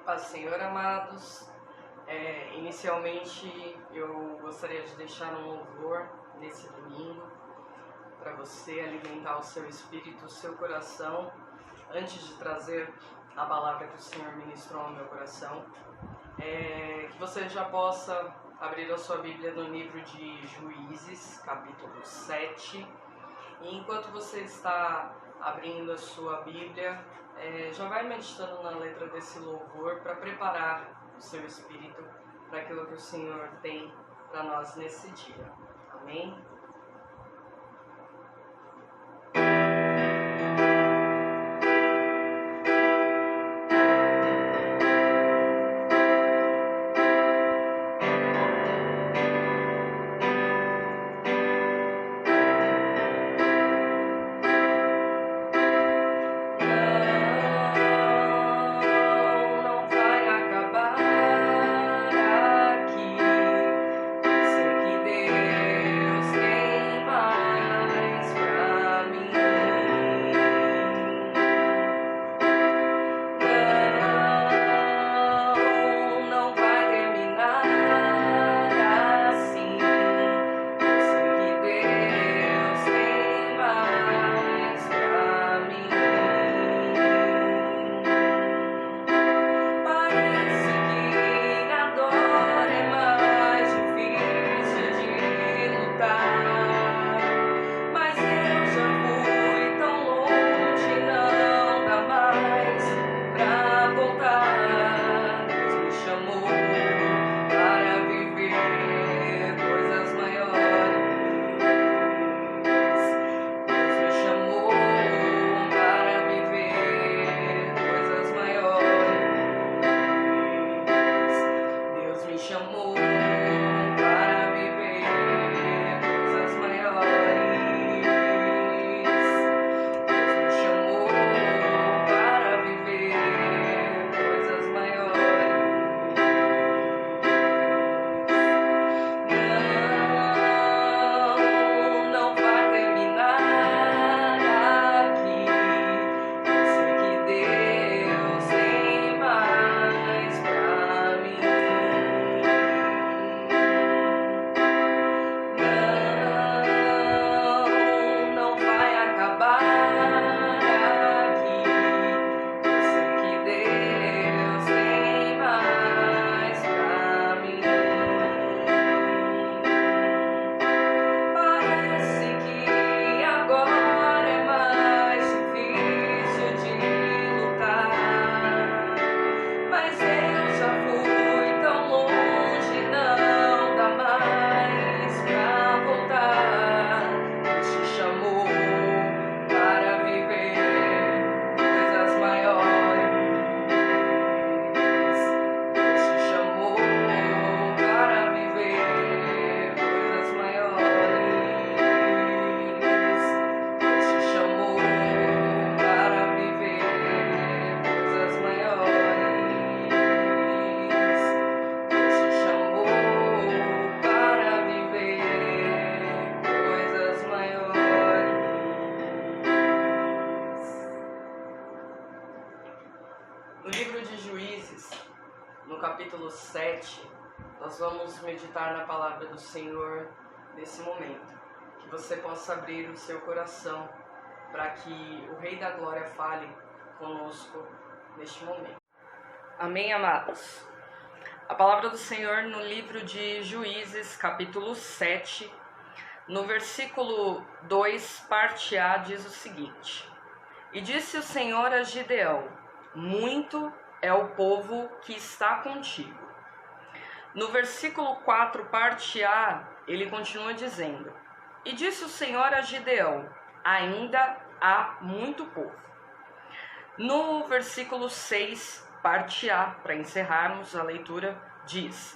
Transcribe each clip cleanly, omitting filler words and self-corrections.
Paz do Senhor, amados. Inicialmente, eu gostaria de deixar um louvor nesse domingo para você alimentar o seu espírito, o seu coração, antes de trazer a palavra que o Senhor ministrou no meu coração. Que você já possa abrir a sua Bíblia no livro de Juízes, capítulo 7. E enquanto você está abrindo a sua Bíblia, já vai meditando na letra desse louvor para preparar o seu espírito para aquilo que o Senhor tem para nós nesse dia. Amém? No livro de Juízes, no capítulo 7, nós vamos meditar na palavra do Senhor nesse momento. Que você possa abrir o seu coração para que o Rei da Glória fale conosco neste momento. Amém, amados? A palavra do Senhor no livro de Juízes, capítulo 7, no versículo 2, parte A, diz o seguinte: E disse o Senhor a Gideão: muito é o povo que está contigo. No versículo 4, parte A, ele continua dizendo: E disse o Senhor a Gideão: ainda há muito povo. No versículo 6, parte A, para encerrarmos a leitura, diz: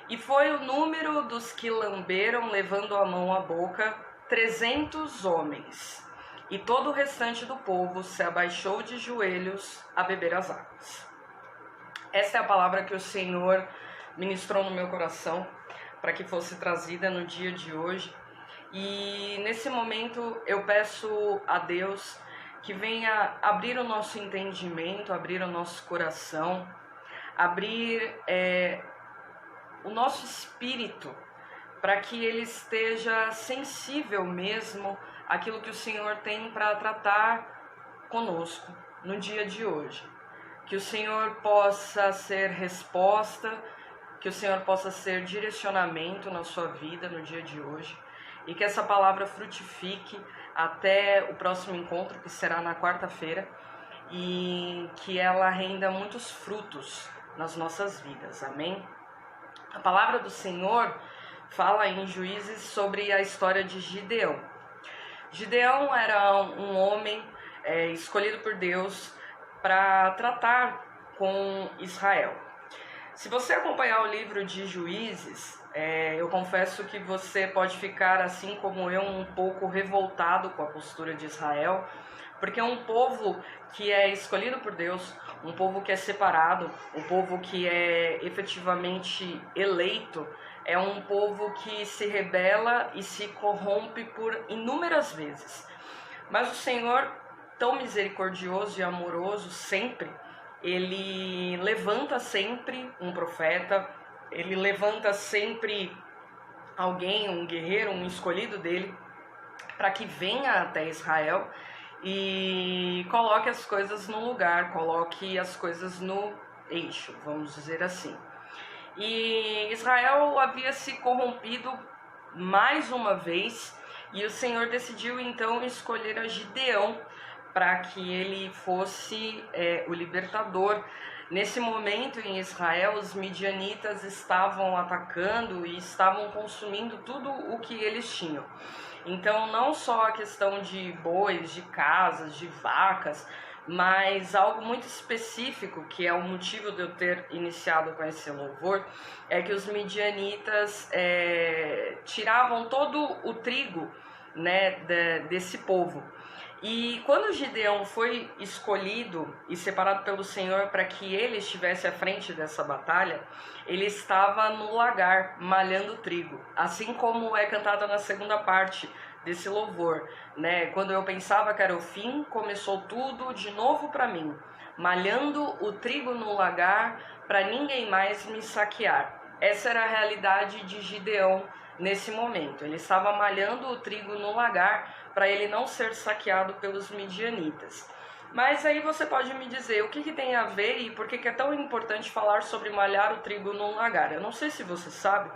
E foi o número dos que lamberam, levando a mão à boca, 300 homens. E todo o restante do povo se abaixou de joelhos a beber as águas. Essa é a palavra que o Senhor ministrou no meu coração para que fosse trazida no dia de hoje. E nesse momento eu peço a Deus que venha abrir o nosso entendimento, abrir o nosso coração, abrir o nosso espírito para que ele esteja sensível mesmo àquilo que o Senhor tem para tratar conosco no dia de hoje. Que o Senhor possa ser resposta, que o Senhor possa ser direcionamento na sua vida no dia de hoje e que essa palavra frutifique até o próximo encontro, que será na quarta-feira, e que ela renda muitos frutos nas nossas vidas. Amém? A palavra do Senhor fala em Juízes sobre a história de Gideão. Gideão era um homem escolhido por Deus para tratar com Israel. Se você acompanhar o livro de Juízes, eu confesso que você pode ficar, assim como eu, um pouco revoltado com a postura de Israel, porque é um povo que é escolhido por Deus, um povo que é separado, um povo que é efetivamente eleito, é um povo que se rebela e se corrompe por inúmeras vezes. Mas o Senhor, tão misericordioso e amoroso sempre, ele levanta sempre um profeta, ele levanta sempre alguém, um guerreiro, um escolhido dele, para que venha até Israel e coloque as coisas no lugar, coloque as coisas no eixo, vamos dizer assim. E Israel havia se corrompido mais uma vez, e o Senhor decidiu então escolher a Gideão para que ele fosse o libertador. Nesse momento em Israel, os midianitas estavam atacando e estavam consumindo tudo o que eles tinham. Então, não só a questão de bois, de casas, de vacas, mas algo muito específico, que é o motivo de eu ter iniciado com esse louvor, é que os midianitas tiravam todo o trigo, né, desse povo. E quando Gideão foi escolhido e separado pelo Senhor para que ele estivesse à frente dessa batalha, ele estava no lagar, malhando trigo, assim como é cantada na segunda parte desse louvor, né? Quando eu pensava que era o fim, começou tudo de novo para mim, malhando o trigo no lagar para ninguém mais me saquear. Essa era a realidade de Gideão nesse momento. Ele estava malhando o trigo no lagar para ele não ser saqueado pelos midianitas. Mas aí você pode me dizer o que tem a ver e por que é tão importante falar sobre malhar o trigo no lagar. Eu não sei se você sabe,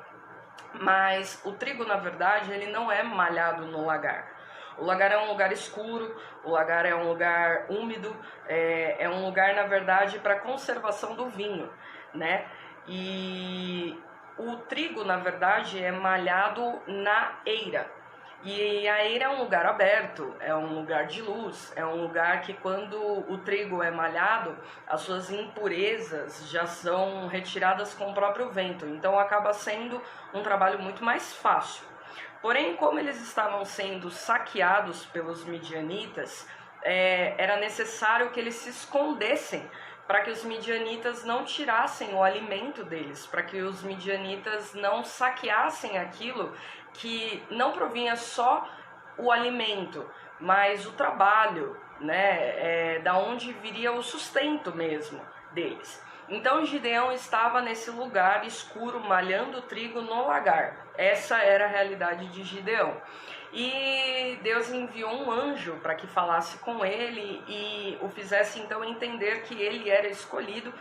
mas o trigo, na verdade, ele não é malhado no lagar. O lagar é um lugar escuro, o lagar é um lugar úmido, é um lugar, na verdade, para conservação do vinho, né? E o trigo, na verdade, é malhado na eira. E a eira é um lugar aberto, é um lugar de luz, é um lugar que quando o trigo é malhado, as suas impurezas já são retiradas com o próprio vento. Então acaba sendo um trabalho muito mais fácil. Porém, como eles estavam sendo saqueados pelos midianitas, era necessário que eles se escondessem para que os midianitas não tirassem o alimento deles, para que os midianitas não saqueassem aquilo que não provinha só o alimento, mas o trabalho, né, da onde viria o sustento mesmo deles. Então Gideão estava nesse lugar escuro, malhando trigo no lagar. Essa era a realidade de Gideão. E Deus enviou um anjo para que falasse com ele e o fizesse então entender que ele era escolhido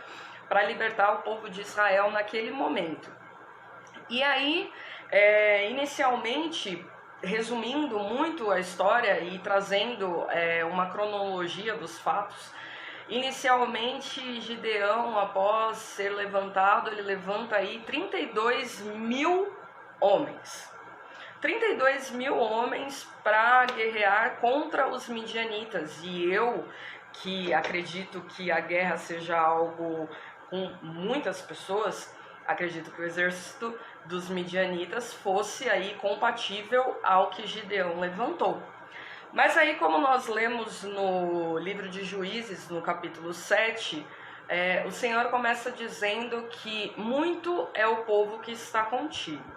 para libertar o povo de Israel naquele momento. E aí, inicialmente, resumindo muito a história e trazendo uma cronologia dos fatos, inicialmente Gideão, após ser levantado, ele levanta aí 32 mil homens. 32 mil homens para guerrear contra os midianitas. E eu, que acredito que a guerra seja algo com muitas pessoas, acredito que o exército dos midianitas fosse aí compatível ao que Gideão levantou. Mas aí, como nós lemos no livro de Juízes, no capítulo 7, o Senhor começa dizendo que muito é o povo que está contigo.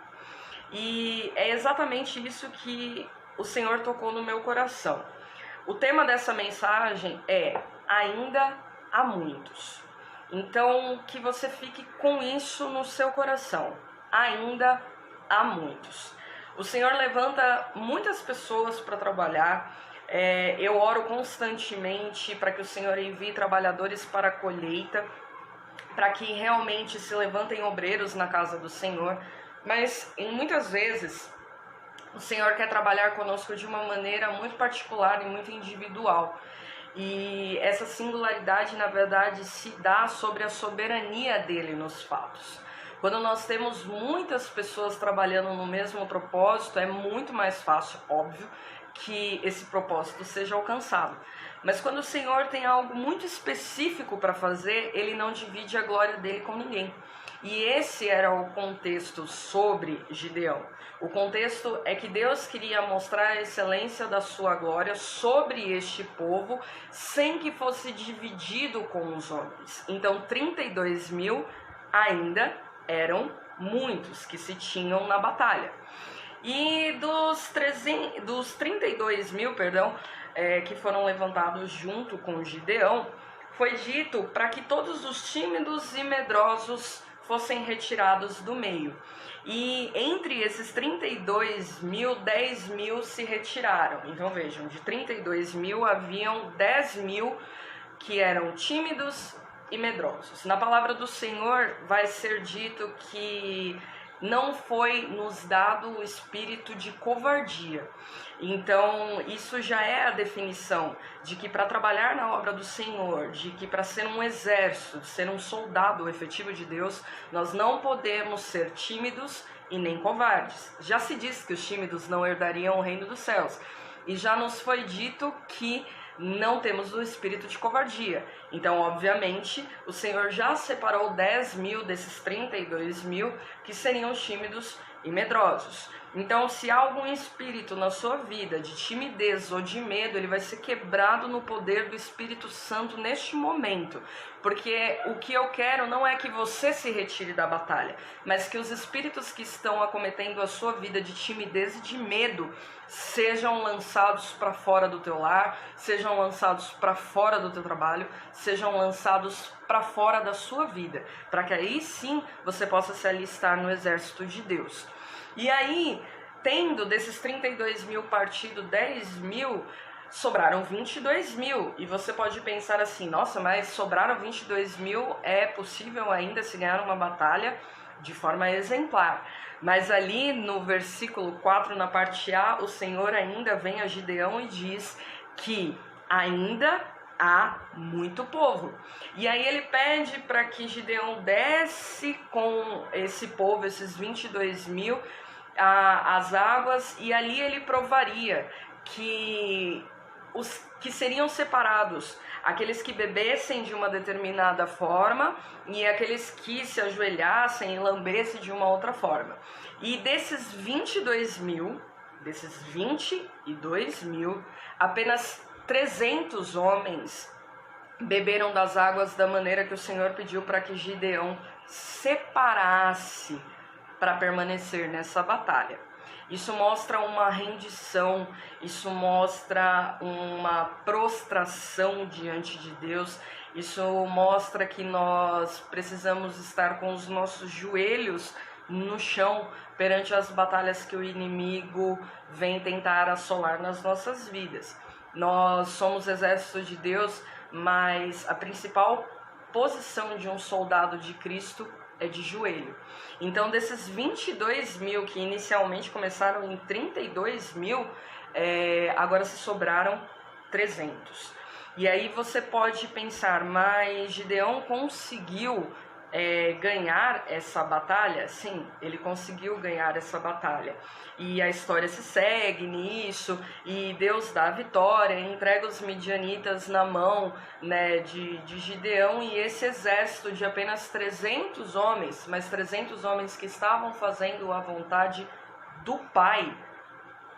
E é exatamente isso que o Senhor tocou no meu coração. O tema dessa mensagem é: ainda há muitos. Então, que você fique com isso no seu coração. Ainda há muitos. O Senhor levanta muitas pessoas para trabalhar. Eu oro constantemente para que o Senhor envie trabalhadores para a colheita, para que realmente se levantem obreiros na casa do Senhor. Mas muitas vezes o Senhor quer trabalhar conosco de uma maneira muito particular e muito individual. E essa singularidade, na verdade, se dá sobre a soberania dele nos fatos. Quando nós temos muitas pessoas trabalhando no mesmo propósito, é muito mais fácil, óbvio, que esse propósito seja alcançado. Mas quando o Senhor tem algo muito específico para fazer, ele não divide a glória dele com ninguém. E esse era o contexto sobre Gideão. O contexto é que Deus queria mostrar a excelência da sua glória sobre este povo, sem que fosse dividido com os homens. Então 32 mil ainda eram muitos que se tinham na batalha. E dos 32 mil, que foram levantados junto com Gideão, foi dito para que todos os tímidos e medrosos fossem retirados do meio. E entre esses 32 mil, 10 mil se retiraram. Então vejam, de 32 mil haviam 10 mil que eram tímidos e medrosos. Na palavra do Senhor vai ser dito que não foi nos dado o espírito de covardia. Então, isso já é a definição de que para trabalhar na obra do Senhor, de que para ser um exército, ser um soldado efetivo de Deus, nós não podemos ser tímidos e nem covardes. Já se diz que os tímidos não herdariam o reino dos céus. E já nos foi dito que não temos o espírito de covardia. Então, obviamente, o Senhor já separou 10 mil desses 32 mil que seriam tímidos e medrosos. Então, se há algum espírito na sua vida de timidez ou de medo, ele vai ser quebrado no poder do Espírito Santo neste momento. Porque o que eu quero não é que você se retire da batalha, mas que os espíritos que estão acometendo a sua vida de timidez e de medo sejam lançados para fora do teu lar, sejam lançados para fora do teu trabalho, sejam lançados para fora da sua vida, para que aí sim você possa se alistar no exército de Deus. E aí, tendo desses 32 mil partido 10 mil, sobraram 22 mil. E você pode pensar assim, nossa, mas sobraram 22 mil, é possível ainda se ganhar uma batalha de forma exemplar. Mas ali no versículo 4, na parte A, o Senhor ainda vem a Gideão e diz que ainda há muito povo. E aí ele pede para que Gideão desce com esse povo, esses 22 mil, as águas, e ali ele provaria que os que seriam separados, aqueles que bebessem de uma determinada forma e aqueles que se ajoelhassem e lambessem de uma outra forma. E desses 22 mil, apenas 300 homens beberam das águas da maneira que o Senhor pediu para que Gideão separasse para permanecer nessa batalha. Isso mostra uma rendição, isso mostra uma prostração diante de Deus, isso mostra que nós precisamos estar com os nossos joelhos no chão perante as batalhas que o inimigo vem tentar assolar nas nossas vidas. Nós somos exército de Deus, mas a principal posição de um soldado de Cristo é de joelho. Então, desses 22 mil que inicialmente começaram em 32 mil, agora se sobraram 300. E aí você pode pensar, mas Gideão conseguiu ganhar essa batalha? Sim, ele conseguiu ganhar essa batalha. E a história se segue nisso, e Deus dá a vitória, entrega os midianitas na mão, né, de Gideão, e esse exército de apenas 300 homens, mas 300 homens que estavam fazendo a vontade do Pai,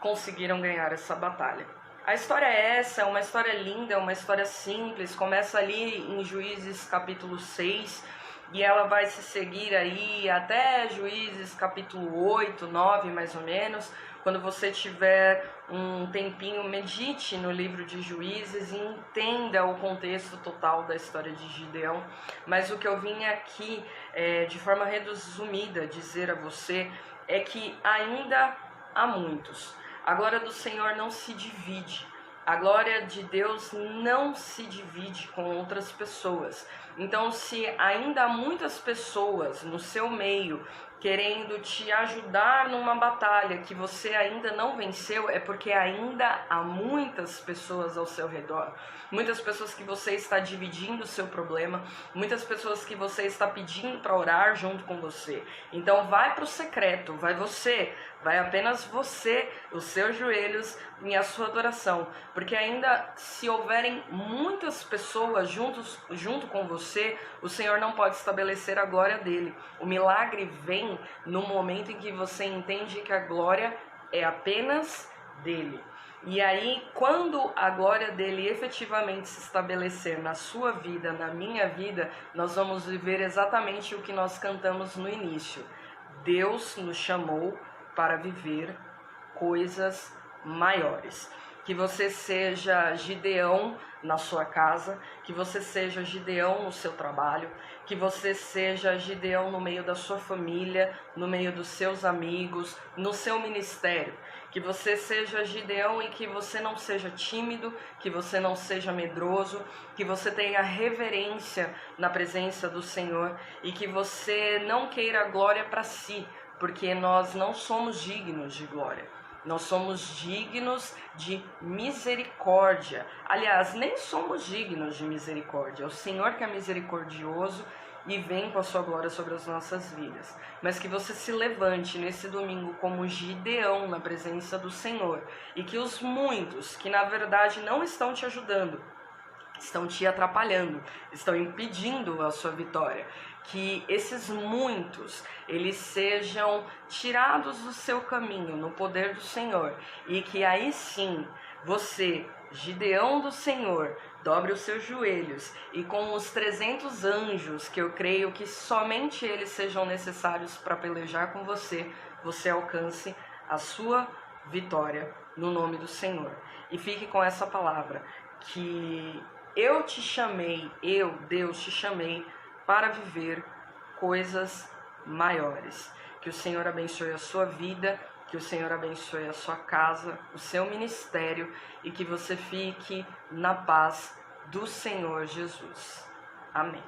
conseguiram ganhar essa batalha. A história é essa, é uma história linda, é uma história simples, começa ali em Juízes capítulo 6, e ela vai se seguir aí até Juízes capítulo 8, 9 mais ou menos, Quando você tiver um tempinho, medite no livro de Juízes e entenda o contexto total da história de Gideão. Mas o que eu vim aqui, de forma resumida, dizer a você é que ainda há muitos. A glória do Senhor não se divide. A glória de Deus não se divide com outras pessoas. Então, se ainda há muitas pessoas no seu meio querendo te ajudar numa batalha que você ainda não venceu, é porque ainda há muitas pessoas ao seu redor. Muitas pessoas que você está dividindo o seu problema, muitas pessoas que você está pedindo para orar junto com você. Então vai para o secreto, vai apenas você, os seus joelhos e a sua adoração. Porque ainda se houverem muitas pessoas junto com você, o Senhor não pode estabelecer a glória dele. O milagre vem no momento em que você entende que a glória é apenas dele. E aí, quando a glória dele efetivamente se estabelecer na sua vida, na minha vida, nós vamos viver exatamente o que nós cantamos no início. Deus nos chamou para viver coisas maiores. Que você seja Gideão na sua casa, que você seja Gideão no seu trabalho, que você seja Gideão no meio da sua família, no meio dos seus amigos, no seu ministério. Que você seja Gideão e que você não seja tímido, que você não seja medroso, que você tenha reverência na presença do Senhor e que você não queira glória para si, porque nós não somos dignos de glória. Nós somos dignos de misericórdia. Aliás, nem somos dignos de misericórdia. É o Senhor que é misericordioso e vem com a sua glória sobre as nossas vidas. Mas que você se levante nesse domingo como Gideão na presença do Senhor. E que os muitos que na verdade não estão te ajudando, estão te atrapalhando, estão impedindo a sua vitória. Que esses muitos, eles sejam tirados do seu caminho no poder do Senhor. E que aí sim, você, Gideão do Senhor, dobre os seus joelhos e com os 300 anjos, que eu creio que somente eles sejam necessários para pelejar com você, você alcance a sua vitória no nome do Senhor. E fique com essa palavra, que eu te chamei, Deus, te chamei para viver coisas maiores. Que o Senhor abençoe a sua vida, que o Senhor abençoe a sua casa, o seu ministério e que você fique na paz do Senhor Jesus. Amém.